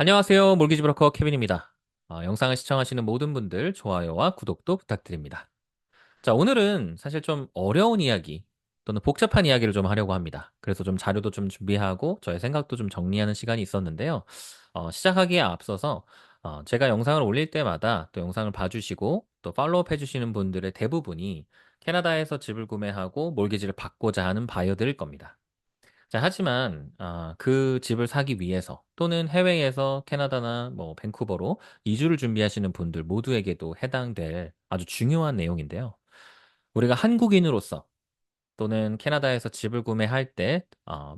안녕하세요. 몰기지 브로커 케빈입니다. 영상을 시청하시는 모든 분들 좋아요와 구독도 부탁드립니다. 자, 오늘은 사실 좀 어려운 이야기 또는 복잡한 이야기를 좀 하려고 합니다. 그래서 좀 자료도 좀 준비하고 저의 생각도 좀 정리하는 시간이 있었는데요. 시작하기에 앞서서 제가 영상을 올릴 때마다 또 영상을 봐주시고 또 팔로우업 해주시는 분들의 대부분이 캐나다에서 집을 구매하고 몰기지를 받고자 하는 바이어들일 겁니다. 자, 하지만 그 집을 사기 위해서 또는 해외에서 캐나다나 뭐 밴쿠버로 이주를 준비하시는 분들 모두에게도 해당될 아주 중요한 내용인데요. 우리가 한국인으로서 또는 캐나다에서 집을 구매할 때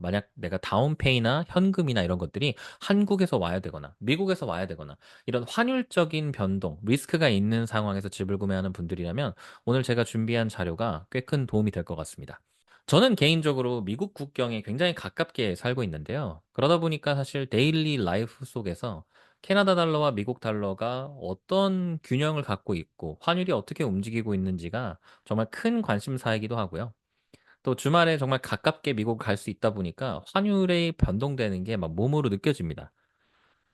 만약 내가 다운페이나 현금이나 이런 것들이 한국에서 와야 되거나 미국에서 와야 되거나 이런 환율적인 변동, 리스크가 있는 상황에서 집을 구매하는 분들이라면 오늘 제가 준비한 자료가 꽤 큰 도움이 될 것 같습니다. 저는 개인적으로 미국 국경에 굉장히 가깝게 살고 있는데요. 그러다 보니까 사실 데일리 라이프 속에서 캐나다 달러와 미국 달러가 어떤 균형을 갖고 있고 환율이 어떻게 움직이고 있는지가 정말 큰 관심사이기도 하고요. 또 주말에 정말 가깝게 미국 갈 수 있다 보니까 환율이 변동되는 게 막 몸으로 느껴집니다.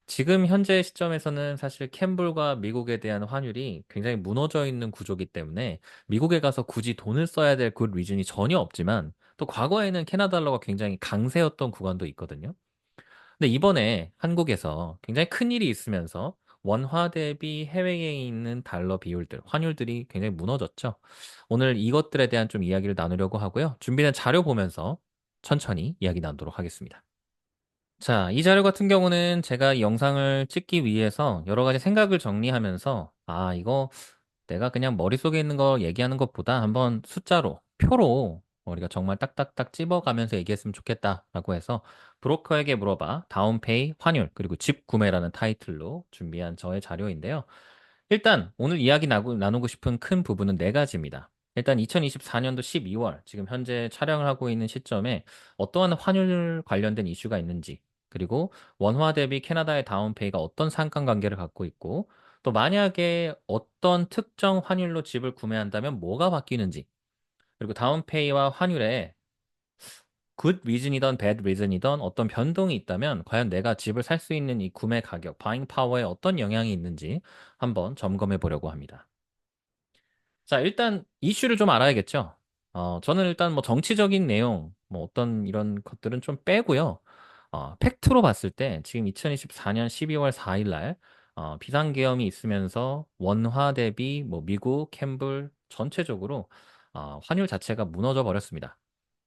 지금 현재 시점에서는 사실 캠블과 미국에 대한 환율이 굉장히 무너져 있는 구조기 때문에 미국에 가서 굳이 돈을 써야 될 그 리즌이 전혀 없지만 또 과거에는 캐나다 달러가 굉장히 강세였던 구간도 있거든요. 근데 이번에 한국에서 굉장히 큰 일이 있으면서 원화 대비 해외에 있는 달러 비율들, 환율들이 굉장히 무너졌죠. 오늘 이것들에 대한 좀 이야기를 나누려고 하고요. 준비된 자료 보면서 천천히 이야기 나누도록 하겠습니다. 자, 이 자료 같은 경우는 제가 이 영상을 찍기 위해서 여러 가지 생각을 정리하면서, 이거 내가 그냥 머릿속에 있는 거 얘기하는 것보다 한번 숫자로, 표로 우리가 정말 딱딱딱 찝어가면서 얘기했으면 좋겠다라고 해서 브로커에게 물어봐, 다운페이, 환율, 그리고 집 구매라는 타이틀로 준비한 저의 자료인데요. 일단 오늘 이야기 나누고 싶은 큰 부분은 네 가지입니다. 일단 2024년도 12월, 지금 현재 촬영을 하고 있는 시점에 어떠한 환율 관련된 이슈가 있는지, 그리고 원화 대비 캐나다의 다운페이가 어떤 상관관계를 갖고 있고, 또 만약에 어떤 특정 환율로 집을 구매한다면 뭐가 바뀌는지, 그리고 다운페이와 환율에 굿 리즌이던 배드 리즌이던 어떤 변동이 있다면 과연 내가 집을 살 수 있는 이 구매 가격, 바잉 파워에 어떤 영향이 있는지 한번 점검해 보려고 합니다. 자, 일단 이슈를 좀 알아야겠죠. 저는 일단 뭐 정치적인 내용, 뭐 어떤 이런 것들은 좀 빼고요. 팩트로 봤을 때 지금 2024년 12월 4일 날 비상계엄이 있으면서 원화 대비 뭐 미국, 캠블 전체적으로 환율 자체가 무너져 버렸습니다.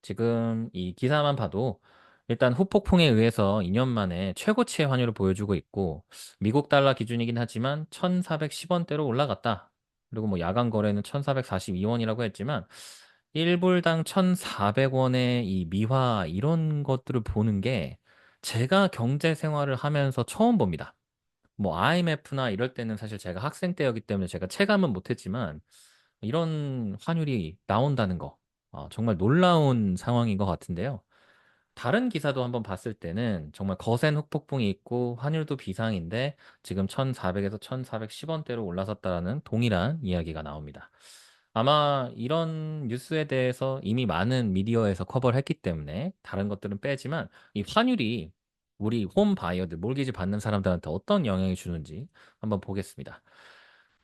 지금 이 기사만 봐도 일단 후폭풍에 의해서 2년 만에 최고치의 환율을 보여주고 있고 미국 달러 기준이긴 하지만 1,410원대로 올라갔다. 그리고 뭐 야간 거래는 1,442원이라고 했지만 1불당 1,400원의 이 미화 이런 것들을 보는 게 제가 경제 생활을 하면서 처음 봅니다. 뭐 IMF나 이럴 때는 사실 제가 학생 때였기 때문에 제가 체감은 못했지만 이런 환율이 나온다는 거 정말 놀라운 상황인 것 같은데요. 다른 기사도 한번 봤을 때는 정말 거센 후폭풍이 있고 환율도 비상인데 지금 1,400에서 1,410원대로 올라섰다라는 동일한 이야기가 나옵니다. 아마 이런 뉴스에 대해서 이미 많은 미디어에서 커버를 했기 때문에 다른 것들은 빼지만 이 환율이 우리 홈 바이어들, 몰기지 받는 사람들한테 어떤 영향을 주는지 한번 보겠습니다.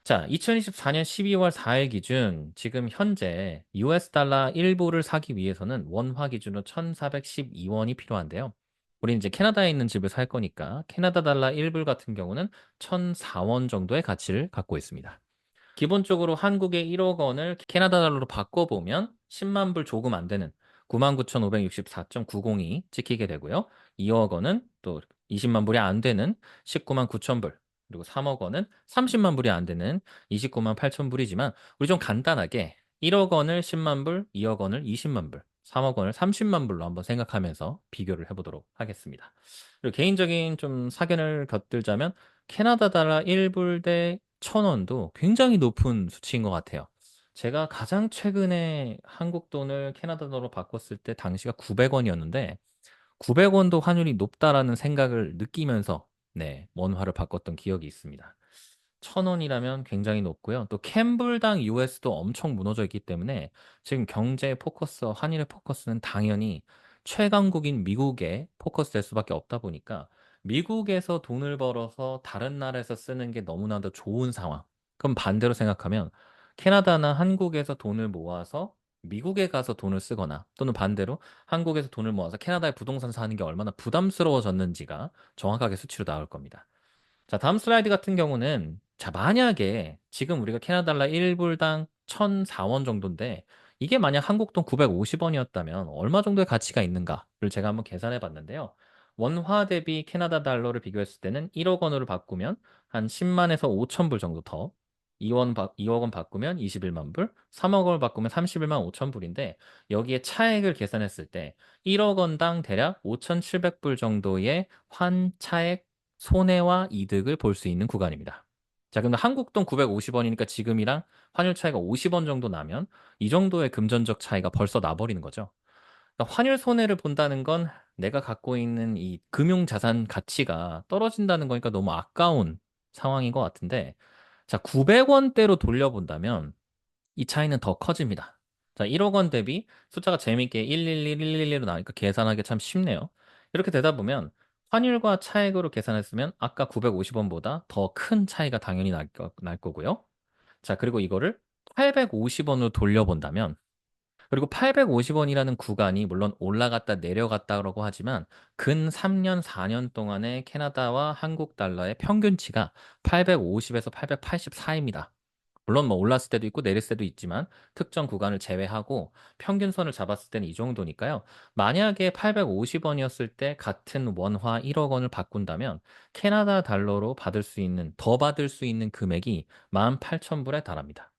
자, 2024년 12월 4일 기준 지금 현재 US 달러 1불을 사기 위해서는 원화 기준으로 1,412원이 필요한데요. 우리 이제 캐나다에 있는 집을 살 거니까 캐나다 달러 1불 같은 경우는 1,004원 정도의 가치를 갖고 있습니다. 기본적으로 한국의 1억 원을 캐나다 달러로 바꿔보면 10만 불 조금 안 되는 99,564.902 찍히게 되고요. 2억 원은 또 20만 불이 안 되는 19만 9천 불, 그리고 3억 원은 30만 불이 안 되는 29만 8천 불이지만 우리 좀 간단하게 1억 원을 10만 불, 2억 원을 20만 불, 3억 원을 30만 불로 한번 생각하면서 비교를 해보도록 하겠습니다. 그리고 개인적인 좀 사견을 곁들자면 캐나다 달러 1불 대 1,000원도 굉장히 높은 수치인 것 같아요. 제가 가장 최근에 한국 돈을 캐나다 돈으로 바꿨을 때 당시가 900원이었는데 900원도 환율이 높다라는 생각을 느끼면서 네, 원화를 바꿨던 기억이 있습니다. 1,000원이라면 굉장히 높고요. 또 캠블당 US도 엄청 무너져 있기 때문에 지금 경제 포커스, 환율의 포커스는 당연히 최강국인 미국에 포커스 될 수밖에 없다 보니까 미국에서 돈을 벌어서 다른 나라에서 쓰는 게 너무나도 좋은 상황. 그럼 반대로 생각하면 캐나다나 한국에서 돈을 모아서 미국에 가서 돈을 쓰거나 또는 반대로 한국에서 돈을 모아서 캐나다에 부동산 사는 게 얼마나 부담스러워졌는지가 정확하게 수치로 나올 겁니다. 자, 다음 슬라이드 같은 경우는 자, 만약에 지금 우리가 캐나다 달러 1불당 1,004원 정도인데 이게 만약 한국 돈 950원이었다면 얼마 정도의 가치가 있는가를 제가 한번 계산해 봤는데요. 원화 대비 캐나다 달러를 비교했을 때는 1억 원으로 바꾸면 한 10만에서 5천 불 정도 더, 2억 원 바꾸면 21만 불, 3억 원을 바꾸면 31만 5천 불인데 여기에 차액을 계산했을 때 1억 원당 대략 5,700불 정도의 환차액 손해와 이득을 볼 수 있는 구간입니다. 자, 그럼 한국 돈 950원이니까 지금이랑 환율 차이가 50원 정도 나면 이 정도의 금전적 차이가 벌써 나버리는 거죠. 그러니까 환율 손해를 본다는 건 내가 갖고 있는 이 금융 자산 가치가 떨어진다는 거니까 너무 아까운 상황인 것 같은데, 자, 900원대로 돌려본다면 이 차이는 더 커집니다. 자, 1억 원 대비 숫자가 재밌게 111,111로 나오니까 계산하기 참 쉽네요. 이렇게 되다 보면 환율과 차액으로 계산했으면 아까 950원보다 더 큰 차이가 당연히 날 거고요. 자, 그리고 이거를 850원으로 돌려본다면, 그리고 850원이라는 구간이 물론 올라갔다 내려갔다라고 하지만 근 3년, 4년 동안의 캐나다와 한국 달러의 평균치가 850에서 880 사이입니다. 물론 뭐 올랐을 때도 있고 내렸을 때도 있지만 특정 구간을 제외하고 평균선을 잡았을 때는 이 정도니까요. 만약에 850원이었을 때 같은 원화 1억 원을 바꾼다면 캐나다 달러로 더 받을 수 있는 금액이 18,000불에 달합니다.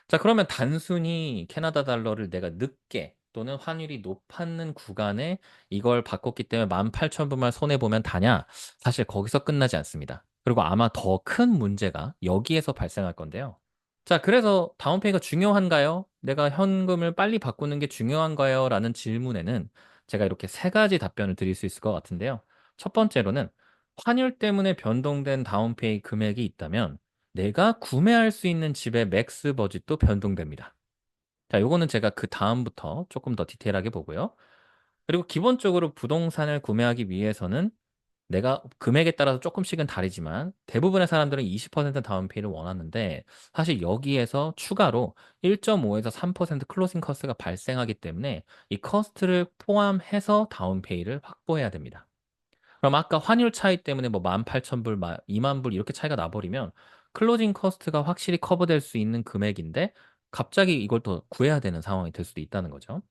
자, 그러면 단순히 캐나다 달러를 내가 늦게 또는 환율이 높았는 구간에 이걸 바꿨기 때문에 18,000불만 손해보면 다냐? 사실 거기서 끝나지 않습니다. 그리고 아마 더 큰 문제가 여기에서 발생할 건데요. 자, 그래서 다운페이가 중요한가요? 내가 현금을 빨리 바꾸는 게 중요한가요? 라는 질문에는 제가 이렇게 세 가지 답변을 드릴 수 있을 것 같은데요. 첫 번째로는 환율 때문에 변동된 다운페이 금액이 있다면 내가 구매할 수 있는 집의 맥스 버짓도 변동됩니다. 자, 요거는 제가 그다음부터 조금 더 디테일하게 보고요. 그리고 기본적으로 부동산을 구매하기 위해서는 내가 금액에 따라서 조금씩은 다르지만 대부분의 사람들은 20% 다운페이를 원하는데 사실 여기에서 추가로 1.5에서 3% 클로징 커스트가 발생하기 때문에 이 커스트를 포함해서 다운페이를 확보해야 됩니다. 그럼 아까 환율 차이 때문에 뭐 18,000불, 2만 불 이렇게 차이가 나버리면 클로징 커스트가 확실히 커버될 수 있는 금액인데 갑자기 이걸 또 구해야 되는 상황이 될 수도 있다는 거죠.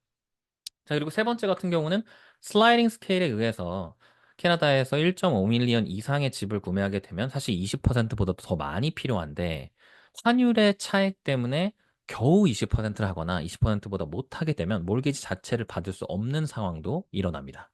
자, 그리고 세 번째 같은 경우는 슬라이딩 스케일에 의해서 캐나다에서 1.5밀리언 이상의 집을 구매하게 되면 사실 20%보다 더 많이 필요한데 환율의 차액 때문에 겨우 20%를 하거나 20%보다 못하게 되면 몰기지 자체를 받을 수 없는 상황도 일어납니다.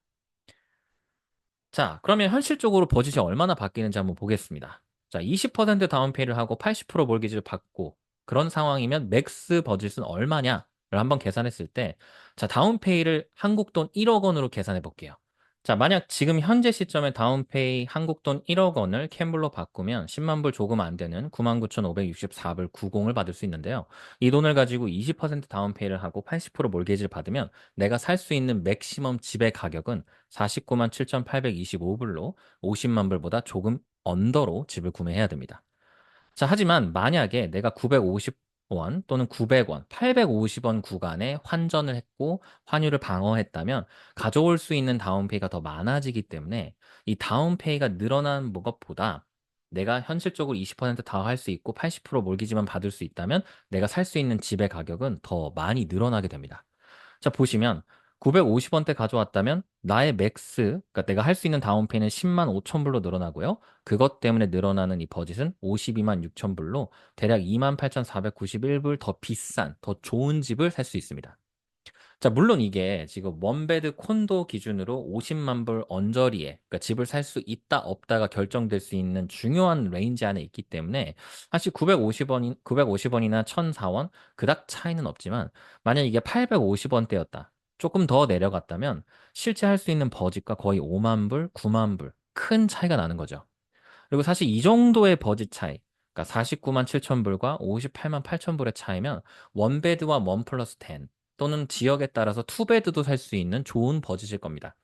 자, 그러면 현실적으로 버짓이 얼마나 바뀌는지 한번 보겠습니다. 자, 20% 다운페이를 하고 80% 몰기지를 받고 그런 상황이면 맥스 버짓은 얼마냐를 한번 계산했을 때, 자, 다운페이를 한국 돈 1억 원으로 계산해 볼게요. 자, 만약 지금 현재 시점에 다운페이 한국 돈 1억 원을 캔블로 바꾸면 10만 불 조금 안 되는 99,564불 90을 받을 수 있는데요. 이 돈을 가지고 20% 다운페이를 하고 80% 몰게지를 받으면 내가 살 수 있는 맥시멈 집의 가격은 49만 7,825불로 50만 불보다 조금 언더로 집을 구매해야 됩니다. 자, 하지만 만약에 내가 950원 또는 900원, 850원 구간에 환전을 했고 환율을 방어했다면 가져올 수 있는 다운페이가 더 많아지기 때문에 이 다운페이가 늘어난 것보다 내가 현실적으로 20%다 할 수 있고 80% 몰기지만 받을 수 있다면 내가 살 수 있는 집의 가격은 더 많이 늘어나게 됩니다. 자, 보시면 950원대 가져왔다면 나의 맥스, 그러니까 내가 할 수 있는 다운페이는 10만 5천 불로 늘어나고요. 그것 때문에 늘어나는 이 버짓은 52만 6천 불로 대략 2만 8,491불 더 비싼, 더 좋은 집을 살 수 있습니다. 자, 물론 이게 지금 원베드 콘도 기준으로 50만 불 언저리에, 그러니까 집을 살 수 있다 없다가 결정될 수 있는 중요한 레인지 안에 있기 때문에 사실 950원이나 1,004원 그닥 차이는 없지만 만약 이게 850원대였다. 조금 더 내려갔다면 실제 할 수 있는 버짓과 거의 5만 불, 9만 불 큰 차이가 나는 거죠. 그리고 사실 이 정도의 버짓 차이, 그러니까 49만 7천 불과 58만 8천 불의 차이면 원베드와 원 플러스 10 또는 지역에 따라서 투베드도 살 수 있는 좋은 버짓일 겁니다.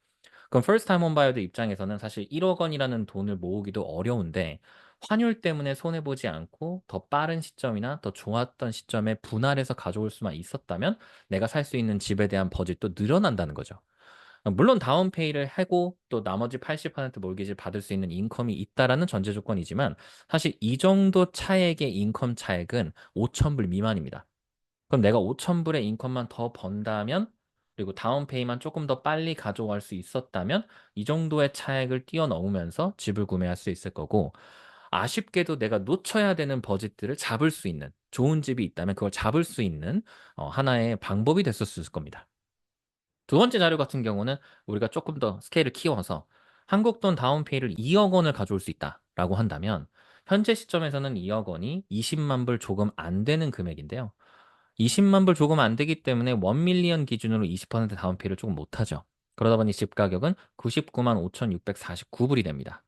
그럼 first time home buyer들 입장에서는 사실 1억 원이라는 돈을 모으기도 어려운데 환율 때문에 손해 보지 않고 더 빠른 시점이나 더 좋았던 시점에 분할해서 가져올 수만 있었다면 내가 살 수 있는 집에 대한 버짓도 늘어난다는 거죠. 물론 다운페이를 하고 또 나머지 80% 몰기지를 받을 수 있는 인컴이 있다라는 전제 조건이지만 사실 이 정도 차액의 인컴 차액은 5천 불 미만입니다. 그럼 내가 5천 불의 인컴만 더 번다면 그리고 다운페이만 조금 더 빨리 가져갈 수 있었다면 이 정도의 차액을 뛰어넘으면서 집을 구매할 수 있을 거고 아쉽게도 내가 놓쳐야 되는 버짓들을 잡을 수 있는 좋은 집이 있다면 그걸 잡을 수 있는 하나의 방법이 됐었을 겁니다. 두 번째 자료 같은 경우는 우리가 조금 더 스케일을 키워서 한국 돈 다운페이를 2억 원을 가져올 수 있다라고 한다면 현재 시점에서는 2억 원이 20만 불 조금 안 되는 금액인데요. 20만 불 조금 안 되기 때문에 1밀리언 기준으로 20% 다운페이를 조금 못하죠. 그러다 보니 집 가격은 99만 5,649불이 됩니다.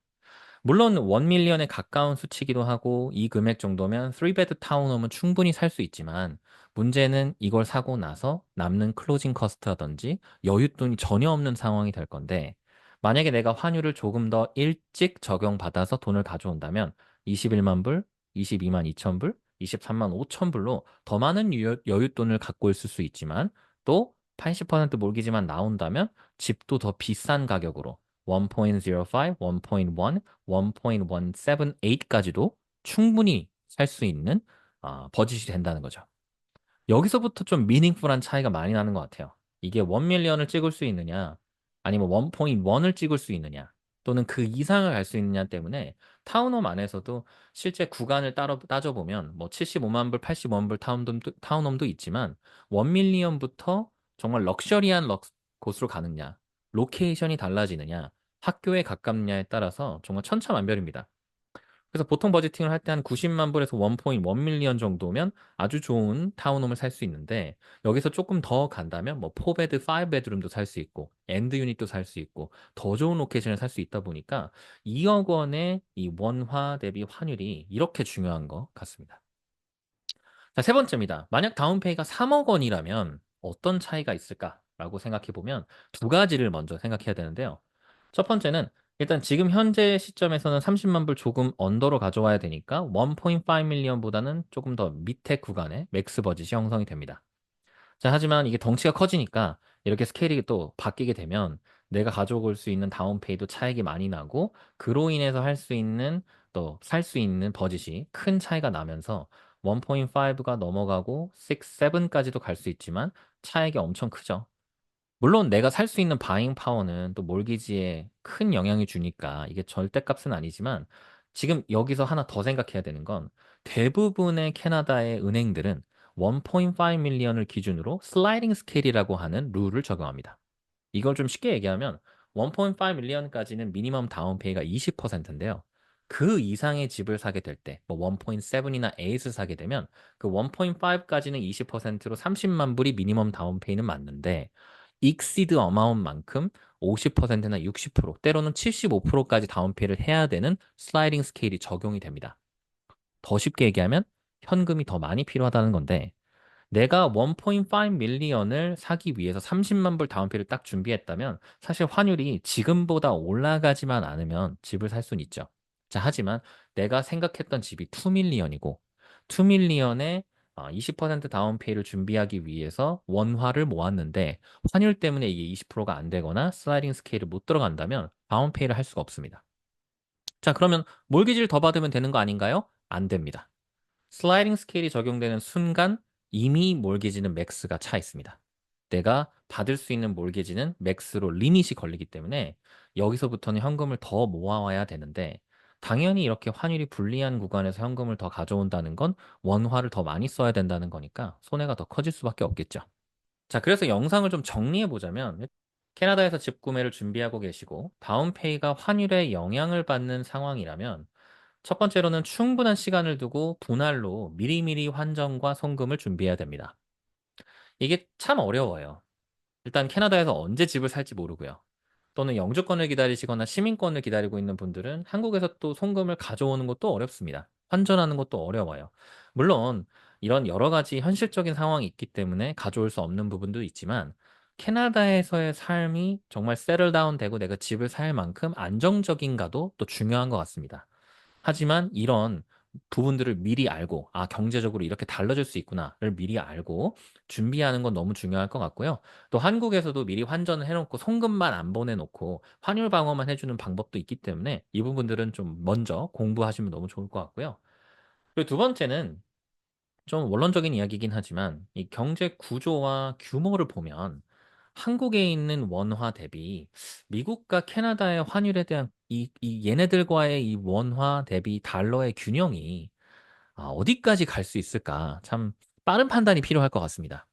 물론 1밀리언에 가까운 수치기도 하고 이 금액 정도면 3베드 타운홈은 충분히 살 수 있지만 문제는 이걸 사고 나서 남는 클로징 커스트라든지 여윳돈이 전혀 없는 상황이 될 건데 만약에 내가 환율을 조금 더 일찍 적용받아서 돈을 가져온다면 21만 불, 22만 2천 불, 23만 5천 불로 더 많은 여윳돈을 갖고 있을 수 있지만 또 80% 몰기지만 나온다면 집도 더 비싼 가격으로 1.05, 1.1, 1.178까지도 충분히 살 수 있는 버짓이 된다는 거죠. 여기서부터 좀 미닝풀한 차이가 많이 나는 것 같아요. 이게 1밀리언을 찍을 수 있느냐, 아니면 1.1을 찍을 수 있느냐, 또는 그 이상을 갈 수 있느냐 때문에 타운홈 안에서도 실제 구간을 따져보면 뭐 75만 불, 80만 불 타운홈도 있지만 1밀리언부터 정말 럭셔리한 곳으로 가느냐, 로케이션이 달라지느냐, 학교에 가깝냐에 따라서 정말 천차만별입니다. 그래서 보통 버지팅을 할 때 한 90만 불에서 1.1밀리언 정도면 아주 좋은 타운홈을 살 수 있는데 여기서 조금 더 간다면 뭐 4베드, 5베드룸도 살 수 있고 엔드 유닛도 살 수 있고 더 좋은 로케이션을 살 수 있다 보니까 2억 원의 이 원화 대비 환율이 이렇게 중요한 것 같습니다. 자, 세 번째입니다. 만약 다운페이가 3억 원이라면 어떤 차이가 있을까라고 생각해 보면 두 가지를 먼저 생각해야 되는데요. 첫 번째는 일단 지금 현재 시점에서는 30만 불 조금 언더로 가져와야 되니까 1.5밀리언보다는 조금 더 밑에 구간의 맥스 버짓이 형성이 됩니다. 자, 하지만 이게 덩치가 커지니까 이렇게 스케일이 또 바뀌게 되면 내가 가져올 수 있는 다운페이도 차익이 많이 나고 그로 인해서 할 수 있는 또 살 수 있는 버짓이 큰 차이가 나면서 1.5가 넘어가고 6, 7까지도 갈 수 있지만 차익이 엄청 크죠. 물론 내가 살 수 있는 바잉 파워는 또 몰기지에 큰 영향이 주니까 이게 절대값은 아니지만 지금 여기서 하나 더 생각해야 되는 건 대부분의 캐나다의 은행들은 1.5밀리언을 기준으로 슬라이딩 스케일이라고 하는 룰을 적용합니다. 이걸 좀 쉽게 얘기하면 1.5밀리언까지는 미니멈 다운페이가 20%인데요. 그 이상의 집을 사게 될 때, 뭐 1.7이나 8을 사게 되면 그 1.5까지는 20%로 30만 불이 미니멈 다운페이는 맞는데 exceed amount만큼 50%나 60%, 때로는 75%까지 다운페이를 해야 되는 슬라이딩 스케일이 적용이 됩니다. 더 쉽게 얘기하면 현금이 더 많이 필요하다는 건데 내가 1.5밀리언을 사기 위해서 30만 불 다운페이를 딱 준비했다면 사실 환율이 지금보다 올라가지만 않으면 집을 살 수는 있죠. 자, 하지만 내가 생각했던 집이 2밀리언이고 2밀리언에 20% 다운페이를 준비하기 위해서 원화를 모았는데 환율 때문에 이게 20%가 안 되거나 슬라이딩 스케일을 못 들어간다면 다운페이를 할 수가 없습니다. 자, 그러면 몰기지를 더 받으면 되는 거 아닌가요? 안 됩니다. 슬라이딩 스케일이 적용되는 순간 이미 몰기지는 맥스가 차 있습니다. 내가 받을 수 있는 몰기지는 맥스로 리밋이 걸리기 때문에 여기서부터는 현금을 더 모아와야 되는데 당연히 이렇게 환율이 불리한 구간에서 현금을 더 가져온다는 건 원화를 더 많이 써야 된다는 거니까 손해가 더 커질 수밖에 없겠죠. 자, 그래서 영상을 좀 정리해 보자면 캐나다에서 집 구매를 준비하고 계시고 다운페이가 환율에 영향을 받는 상황이라면 첫 번째로는 충분한 시간을 두고 분할로 미리미리 환전과 송금을 준비해야 됩니다. 이게 참 어려워요. 일단 캐나다에서 언제 집을 살지 모르고요. 또는 영주권을 기다리시거나 시민권을 기다리고 있는 분들은 한국에서 또 송금을 가져오는 것도 어렵습니다. 환전하는 것도 어려워요. 물론 이런 여러 가지 현실적인 상황이 있기 때문에 가져올 수 없는 부분도 있지만 캐나다에서의 삶이 정말 세틀 다운 되고 내가 집을 살 만큼 안정적인가도 또 중요한 것 같습니다. 하지만 이런 부분들을 미리 알고, 아, 경제적으로 이렇게 달라질 수 있구나를 미리 알고 준비하는 건 너무 중요할 것 같고요. 또 한국에서도 미리 환전을 해놓고 송금만 안 보내놓고 환율 방어만 해주는 방법도 있기 때문에 이 부분들은 좀 먼저 공부하시면 너무 좋을 것 같고요. 그리고 두 번째는 좀 원론적인 이야기이긴 하지만 이 경제 구조와 규모를 보면 한국에 있는 원화 대비 미국과 캐나다의 환율에 대한 이 얘네들과의 이 원화 대비 달러의 균형이 어디까지 갈 수 있을까? 참 빠른 판단이 필요할 것 같습니다.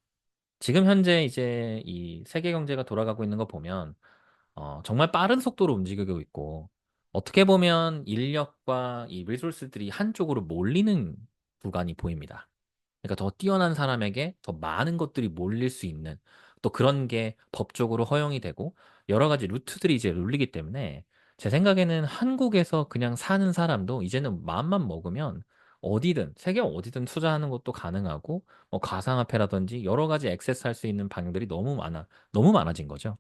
지금 현재 이제 이 세계 경제가 돌아가고 있는 거 보면 정말 빠른 속도로 움직이고 있고 어떻게 보면 인력과 이 리소스들이 한쪽으로 몰리는 구간이 보입니다. 그러니까 더 뛰어난 사람에게 더 많은 것들이 몰릴 수 있는 또 그런 게 법적으로 허용이 되고 여러 가지 루트들이 이제 눌리기 때문에 제 생각에는 한국에서 그냥 사는 사람도 이제는 마음만 먹으면 어디든 세계 어디든 투자하는 것도 가능하고 뭐 가상화폐라든지 여러 가지 액세스할 수 있는 방향들이 너무 많아진 거죠.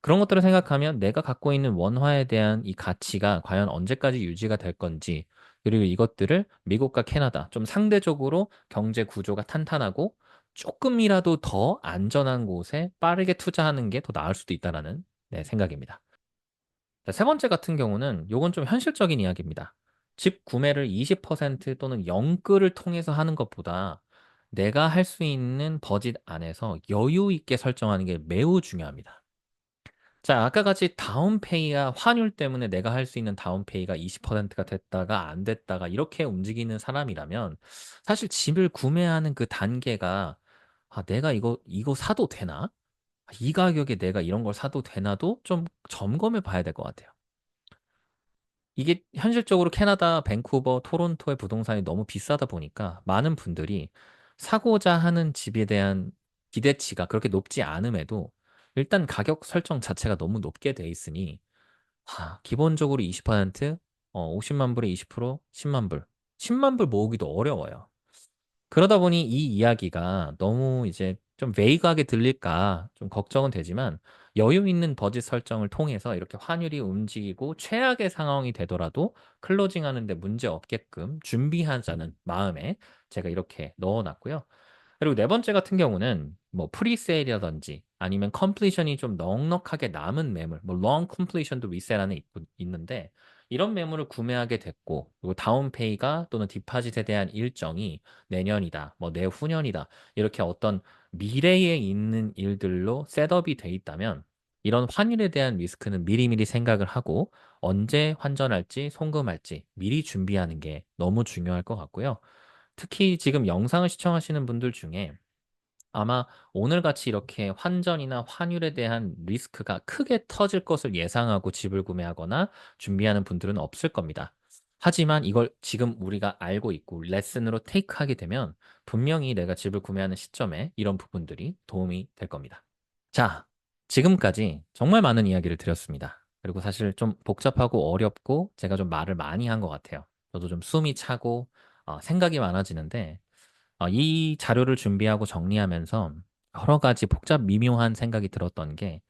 그런 것들을 생각하면 내가 갖고 있는 원화에 대한 이 가치가 과연 언제까지 유지가 될 건지, 그리고 이것들을 미국과 캐나다, 좀 상대적으로 경제 구조가 탄탄하고 조금이라도 더 안전한 곳에 빠르게 투자하는 게 더 나을 수도 있다라는 네, 생각입니다. 자, 세 번째 같은 경우는 요건 좀 현실적인 이야기입니다. 집 구매를 20% 또는 영끌을 통해서 하는 것보다 내가 할 수 있는 버짓 안에서 여유 있게 설정하는 게 매우 중요합니다. 자, 아까 같이 다운페이가 환율 때문에 내가 할 수 있는 다운페이가 20%가 됐다가 안 됐다가 이렇게 움직이는 사람이라면 사실 집을 구매하는 그 단계가 내가 이거 사도 되나? 이 가격에 내가 이런 걸 사도 되나도 좀 점검해 봐야 될 것 같아요. 이게 현실적으로 캐나다, 밴쿠버, 토론토의 부동산이 너무 비싸다 보니까 많은 분들이 사고자 하는 집에 대한 기대치가 그렇게 높지 않음에도 일단 가격 설정 자체가 너무 높게 돼 있으니 기본적으로 20%, 50만 불에 20%, 10만 불. 10만 불 모으기도 어려워요. 그러다 보니 이 이야기가 너무 이제 좀 베이그하게 들릴까 좀 걱정은 되지만 여유 있는 버짓 설정을 통해서 이렇게 환율이 움직이고 최악의 상황이 되더라도 클로징 하는데 문제 없게끔 준비하자는 마음에 제가 이렇게 넣어놨고요. 그리고 네 번째 같은 경우는 뭐 프리세일이라든지 아니면 컴플리션이 좀 넉넉하게 남은 매물, 뭐 롱 컴플리션도 리셀 안에 있는데 이런 매물을 구매하게 됐고 그리고 다운페이가 또는 디파짓에 대한 일정이 내년이다, 뭐 내후년이다 이렇게 어떤 미래에 있는 일들로 셋업이 돼 있다면 이런 환율에 대한 리스크는 미리미리 생각을 하고 언제 환전할지 송금할지 미리 준비하는 게 너무 중요할 것 같고요. 특히 지금 영상을 시청하시는 분들 중에 아마 오늘같이 이렇게 환전이나 환율에 대한 리스크가 크게 터질 것을 예상하고 집을 구매하거나 준비하는 분들은 없을 겁니다. 하지만 이걸 지금 우리가 알고 있고 레슨으로 테이크하게 되면 분명히 내가 집을 구매하는 시점에 이런 부분들이 도움이 될 겁니다. 자, 지금까지 정말 많은 이야기를 드렸습니다. 그리고 사실 좀 복잡하고 어렵고 제가 좀 말을 많이 한 것 같아요. 저도 좀 숨이 차고 생각이 많아지는데 이 자료를 준비하고 정리하면서 여러 가지 복잡 미묘한 생각이 들었던 게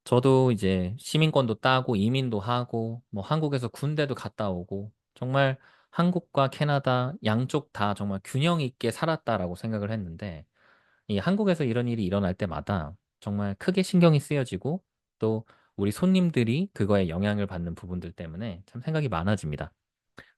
저도 이제 시민권도 따고 이민도 하고 뭐 한국에서 군대도 갔다 오고 정말 한국과 캐나다 양쪽 다 정말 균형 있게 살았다라고 생각을 했는데 이 한국에서 이런 일이 일어날 때마다 정말 크게 신경이 쓰여지고 또 우리 손님들이 그거에 영향을 받는 부분들 때문에 참 생각이 많아집니다.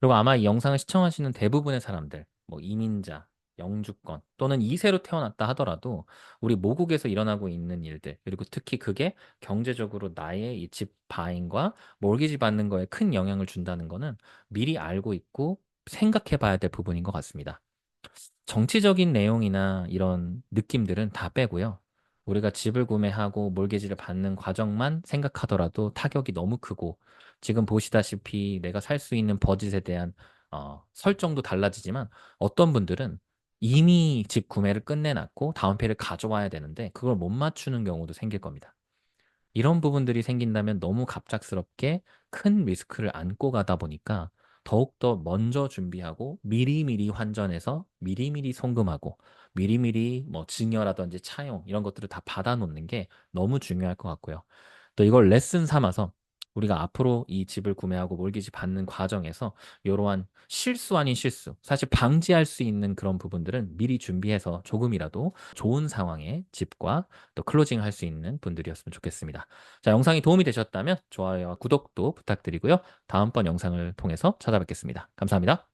그리고 아마 이 영상을 시청하시는 대부분의 사람들, 뭐 이민자, 영주권 또는 2세로 태어났다 하더라도 우리 모국에서 일어나고 있는 일들, 그리고 특히 그게 경제적으로 나의 이 집 바잉과 몰기지 받는 거에 큰 영향을 준다는 거는 미리 알고 있고 생각해 봐야 될 부분인 것 같습니다. 정치적인 내용이나 이런 느낌들은 다 빼고요. 우리가 집을 구매하고 몰개지를 받는 과정만 생각하더라도 타격이 너무 크고 지금 보시다시피 내가 살 수 있는 버짓에 대한 설정도 달라지지만 어떤 분들은 이미 집 구매를 끝내놨고 다운페이를 가져와야 되는데 그걸 못 맞추는 경우도 생길 겁니다. 이런 부분들이 생긴다면 너무 갑작스럽게 큰 리스크를 안고 가다 보니까 더욱더 먼저 준비하고 미리미리 환전해서 미리미리 송금하고 미리미리 뭐 증여라든지 차용 이런 것들을 다 받아 놓는 게 너무 중요할 것 같고요. 또 이걸 레슨 삼아서 우리가 앞으로 이 집을 구매하고 몰기지 받는 과정에서 이러한 실수 아닌 실수, 사실 방지할 수 있는 그런 부분들은 미리 준비해서 조금이라도 좋은 상황에 집과 또 클로징할 수 있는 분들이었으면 좋겠습니다. 자, 영상이 도움이 되셨다면 좋아요와 구독도 부탁드리고요. 다음번 영상을 통해서 찾아뵙겠습니다. 감사합니다.